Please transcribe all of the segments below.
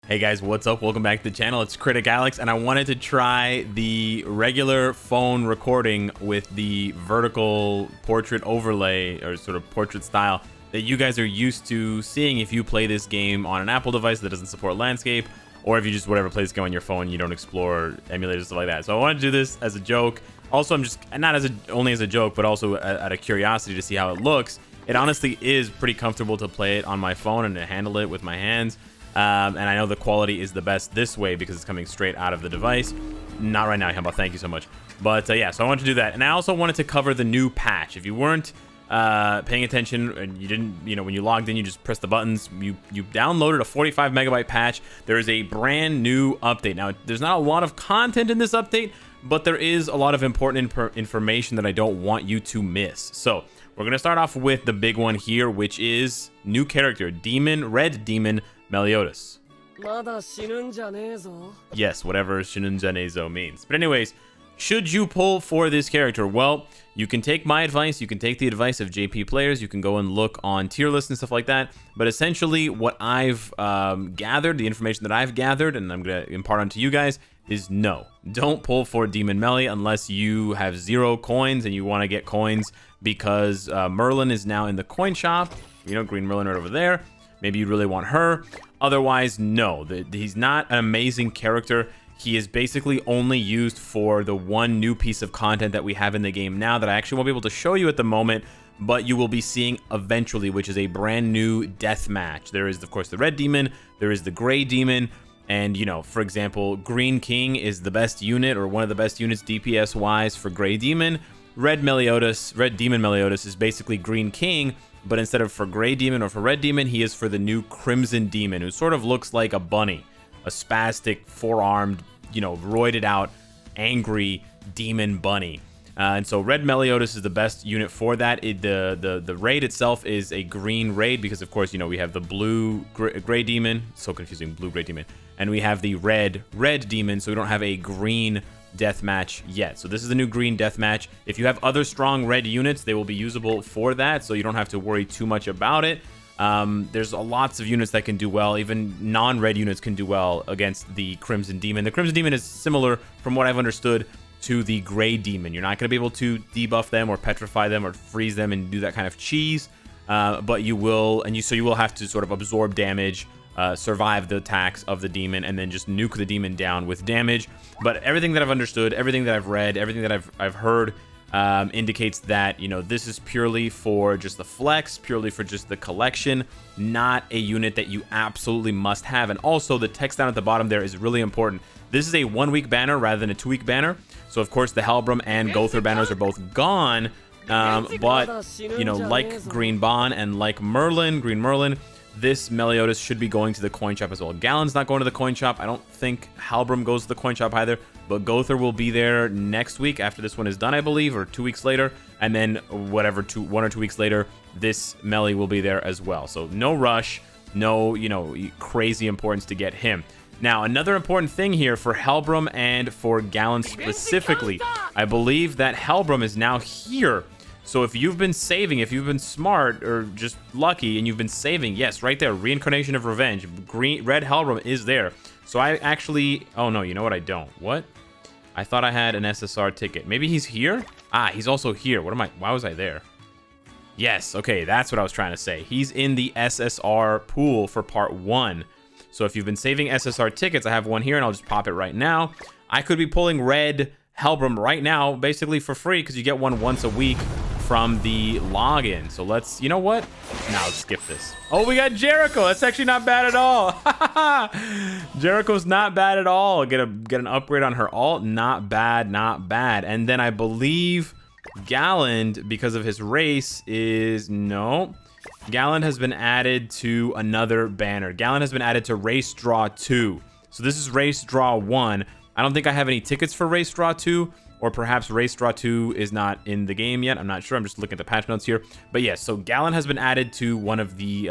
Hey guys, what's up? Welcome back to the channel. It's Critic Alex, and I wanted to try the regular phone recording with the vertical portrait overlay, or sort of portrait style, that you guys are used to seeing if you play this game on an Apple device that doesn't support landscape, or if you just play this game on your phone, you don't explore emulators, stuff like that. So I wanted to do this as a joke. Also, I'm just, not as only as a joke, but also out of curiosity to see how it looks. It honestly is pretty comfortable to play it on my phone and to handle it with my hands. And I know the quality is the best this way because it's coming straight out of the device. Not right now, Hamba. Thank you so much. But yeah, so I wanted to do that. And I also wanted to cover the new patch. If you weren't paying attention and you didn't, when you logged in, you just pressed the buttons. You downloaded a 45 megabyte patch. There is a brand new update. Now, there's not a lot of content in this update, but there is a lot of important information that I don't want you to miss. So we're going to start off with the big one here, which is new character, Red Demon Meliodas. Yes, whatever Shinunjanezo means. But anyways, should you pull for this character? Well, you can take my advice, you can take the advice of JP players, you can go and look on tier lists and stuff like that. But essentially what I've gathered, the information that I've gathered, and I'm going to impart onto you guys, is no. Don't pull for Demon Melly unless you have 0 coins and you want to get coins because Merlin is now in the coin shop. Green Merlin right over there. Maybe you really want her. Otherwise, no. He's not an amazing character. He is basically only used for the one new piece of content that we have in the game now that I actually won't be able to show you at the moment, but you will be seeing eventually, which is a brand new death match. There is, of course, the Red Demon. There is the Gray Demon. And, for example, Green King is the best unit, or one of the best units DPS-wise for Gray Demon. Red Demon Meliodas is basically Green King, but instead of for Gray Demon or for Red Demon, he is for the new Crimson Demon, who sort of looks like a bunny, a spastic, four-armed, roided out, angry demon bunny. And so Red Meliodas is the best unit for that. The raid itself is a green raid because, of course, we have the blue Gray Demon. So confusing, blue Gray Demon. And we have the red Demon, so we don't have a green deathmatch yet. So this is a new green deathmatch. If you have other strong red units, they will be usable for that, so you don't have to worry too much about it. There's lots of units that can do well. Even non-red units can do well against the Crimson Demon. The Crimson Demon is similar, from what I've understood, to the Gray Demon. You're not going to be able to debuff them or petrify them or freeze them and do that kind of cheese, but you will, so you will have to sort of absorb damage, survive the attacks of the demon, and then just nuke the demon down with damage. But everything that I've understood, everything that I've read, everything that I've heard indicates that this is purely for just the flex, purely for just the collection, not a unit that you absolutely must have. And also the text down at the bottom there is really important. This is a 1-week banner rather than a 2-week banner. So of course the Helbram and Gother banners are both gone. But like Green Bon and like Green Merlin, this Meliodas should be going to the coin shop as well. Galand's not going to the coin shop. I don't think Helbram goes to the coin shop either, but Gother will be there next week after this one is done, I believe, or 2 weeks later. And then 1 or 2 weeks later, this Melly will be there as well. So no rush, no, crazy importance to get him. Now, another important thing here for Helbram and for Galand specifically, I believe that Helbram is now here. So if you've been saving, if you've been smart or just lucky and you've been saving, yes, right there, Reincarnation of Revenge, Red Helbram is there. So I actually, oh no, you know what, I don't. What? I thought I had an SSR ticket. Maybe he's here? Ah, he's also here. Why was I there? Yes, okay, that's what I was trying to say. He's in the SSR pool for part 1. So if you've been saving SSR tickets, I have one here and I'll just pop it right now. I could be pulling Red Helbram right now, basically for free, because you get one once a week from the login. So let's, you know what? Now let's skip this. Oh, we got Jericho. That's actually not bad at all. Jericho's not bad at all. Get an upgrade on her alt. Not bad, not bad. And then I believe Galand, because of his race, is no. Galand has been added to another banner. Galand has been added to Race Draw 2. So this is Race Draw 1. I don't think I have any tickets for Race Draw 2. Or perhaps Race Draw 2 is not in the game yet. I'm not sure. I'm just looking at the patch notes here. But yes, so Galand has been added to one of the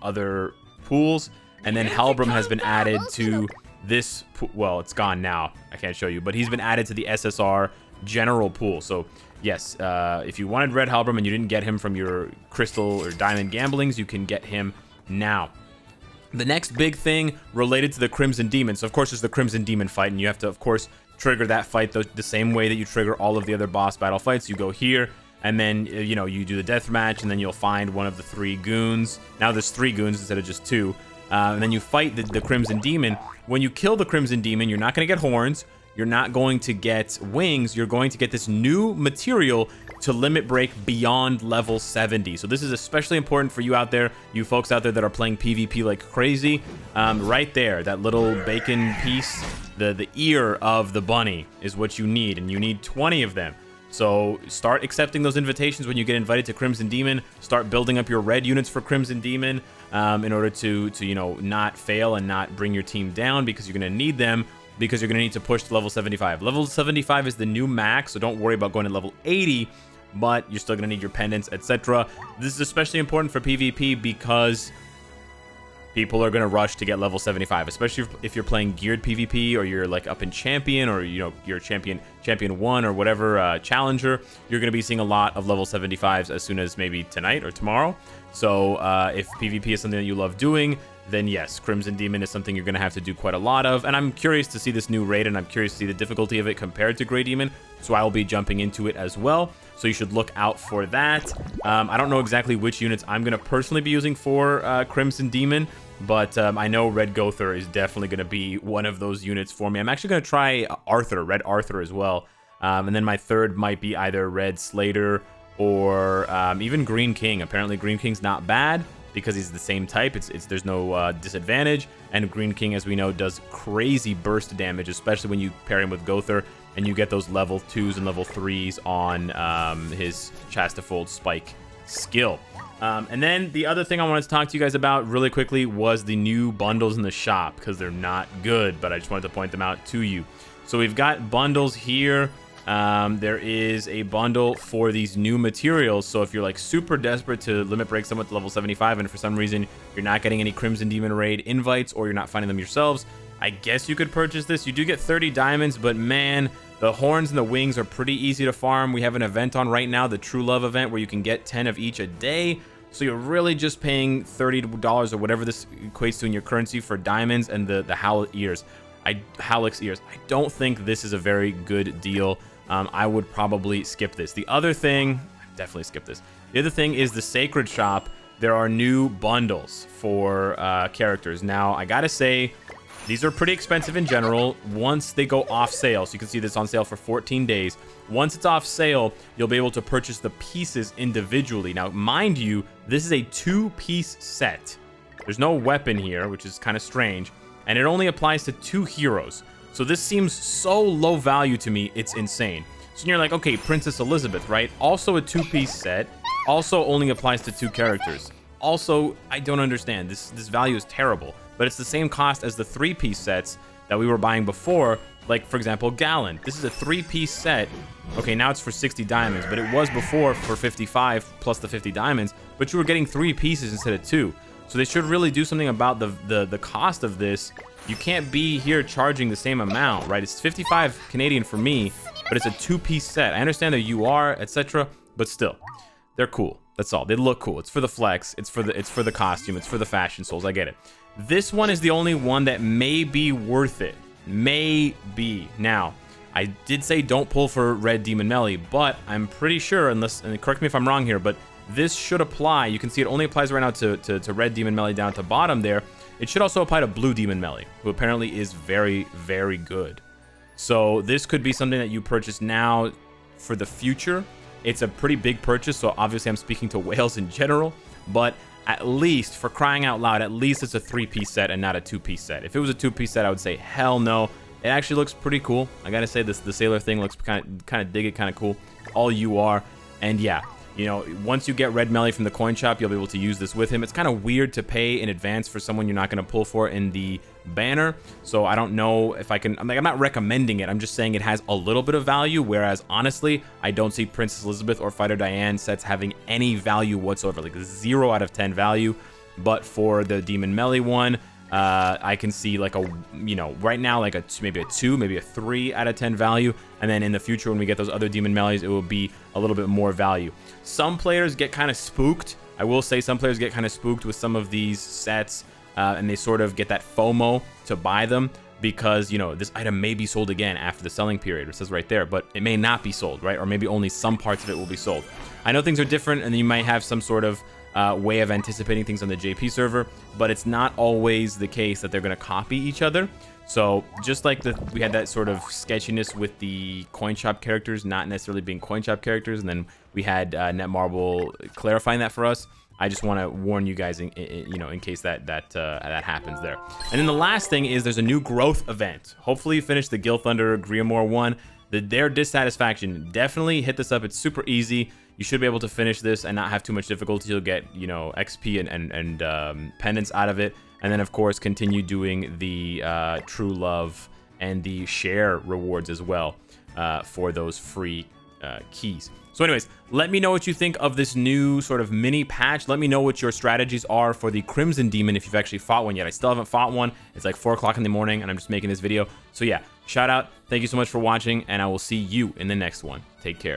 other pools. And then Helbram has been added to this pool. Well, it's gone now. I can't show you. But he's been added to the SSR general pool. So yes, if you wanted Red Helbram and you didn't get him from your Crystal or Diamond Gamblings, you can get him now. The next big thing related to the Crimson Demon. So, of course, there's the Crimson Demon fight, and you have to, of course, trigger that fight the same way that you trigger all of the other boss battle fights. You go here, and then, you know, you do the death match, and then you'll find one of the 3 goons. Now there's 3 goons instead of just 2. And then you fight the Crimson Demon. When you kill the Crimson Demon, you're not going to get horns. You're not going to get wings. You're going to get this new material to limit break beyond level 70. So this is especially important for you out there, you folks out there that are playing PvP like crazy. Right there, that little bacon piece, the ear of the bunny is what you need, and you need 20 of them. So start accepting those invitations when you get invited to Crimson Demon. Start building up your red units for Crimson Demon in order to you know, not fail and not bring your team down, because you're going to need them, because you're going to need to push to level 75. Level 75 is the new max, so don't worry about going to level 80, but you're still going to need your pendants, etc. This is especially important for PvP because people are going to rush to get level 75, especially if you're playing geared PvP, or you're like up in champion, or you know, you're champion 1 or whatever challenger. You're going to be seeing a lot of level 75s as soon as maybe tonight or tomorrow. So if PvP is something that you love doing, then yes, Crimson Demon is something you're going to have to do quite a lot of. And I'm curious to see this new raid, and I'm curious to see the difficulty of it compared to Grey Demon, so I will be jumping into it as well. So you should look out for that. I don't know exactly which units I'm going to personally be using for Crimson Demon, but I know Red Gother is definitely going to be one of those units for me. I'm actually going to try Arthur, Red Arthur as well. And then my third might be either Red Slater or even Green King. Apparently Green King's not bad, because he's the same type. There's no disadvantage, and Green King, as we know, does crazy burst damage, especially when you pair him with Gother, and you get those level 2s and level 3s on his Chastifold Spike skill. And then the other thing I wanted to talk to you guys about really quickly was the new bundles in the shop, because they're not good, but I just wanted to point them out to you. So we've got bundles here. There is a bundle for these new materials, so if you're like super desperate to limit break someone to level 75, and for some reason you're not getting any Crimson Demon raid invites, or you're not finding them yourselves, I guess you could purchase this. You do get 30 diamonds, but man, the horns and the wings are pretty easy to farm. We have an event on right now, the True Love event, where you can get 10 of each a day. So you're really just paying $30 or whatever this equates to in your currency for diamonds and the Howlix ears. I don't think this is a very good deal. I would probably skip this. The other thing, definitely skip this. The other thing is the Sacred Shop. There are new bundles for characters. Now, I gotta say, these are pretty expensive in general once they go off sale. So you can see this on sale for 14 days. Once it's off sale, you'll be able to purchase the pieces individually. Now, mind you, this is a 2-piece set. There's no weapon here, which is kind of strange. And it only applies to 2 heroes. So this seems so low value to me, it's insane. So you're like, okay, Princess Elizabeth, right? Also a 2-piece set. Also only applies to 2 characters. Also, I don't understand. This value is terrible. But it's the same cost as the 3-piece sets that we were buying before. Like, for example, Galand. This is a 3-piece set. Okay, now it's for 60 diamonds, but it was before for 55 plus the 50 diamonds. But you were getting 3 pieces instead of 2. So they should really do something about the cost of this. You can't be here charging the same amount, right? It's 55 Canadian for me, but it's a 2-piece set. I understand that you are, etc., but still, they're cool. That's all. They look cool. It's for the flex. It's for the costume. It's for the fashion souls. I get it. This one is the only one that may be worth it. Maybe. Now, I did say don't pull for Red Demon Melee, but I'm pretty sure, unless, and correct me if I'm wrong here, but this should apply. You can see it only applies right now to Red Demon Melee down at the bottom there. It should also apply to Blue Demon Melee, who apparently is very, very good. So this could be something that you purchase now for the future. It's a pretty big purchase, so obviously I'm speaking to whales in general, but at least, for crying out loud, at least it's a 3-piece set and not a 2-piece set. If it was a 2-piece set, I would say hell no. It actually looks pretty cool. I gotta say, the sailor thing looks kind of dig it, kind of cool. All you are, and yeah. You know, once you get Red Melee from the coin shop, you'll be able to use this with him. It's kind of weird to pay in advance for someone you're not going to pull for in the banner. So I don't know if I can... I'm not recommending it. I'm just saying it has a little bit of value, whereas honestly, I don't see Princess Elizabeth or Fighter Diane sets having any value whatsoever. Like 0 out of 10 value. But for the Demon Melee one, I can see like a, you know, right now like maybe a 2, maybe a 3 out of 10 value, and then in the future when we get those other Demon Melees, it will be a little bit more value. Some players get kind of spooked. I will say some players get kind of spooked with some of these sets and they sort of get that FOMO to buy them because, you know, this item may be sold again after the selling period. It says right there, but it may not be sold, right? Or maybe only some parts of it will be sold. I know things are different, and you might have some sort of way of anticipating things on the JP server, but it's not always the case that they're going to copy each other. So just like we had that sort of sketchiness with the coin shop characters not necessarily being coin shop characters, and then we had Netmarble clarifying that for us. I just want to warn you guys, you know, in case that happens there. And then the last thing is there's a new growth event. Hopefully you finish the Gil Thunder Griamore one. Their dissatisfaction, definitely hit this up. It's super easy. You should be able to finish this and not have too much difficulty. You'll get, you know, XP and pendants out of it. And then, of course, continue doing the True Love and the share rewards as well for those free keys. So anyways, let me know what you think of this new sort of mini patch. Let me know what your strategies are for the Crimson Demon if you've actually fought one yet. I still haven't fought one. It's like 4 o'clock in the morning and I'm just making this video. So yeah, shout out. Thank you so much for watching, and I will see you in the next one. Take care.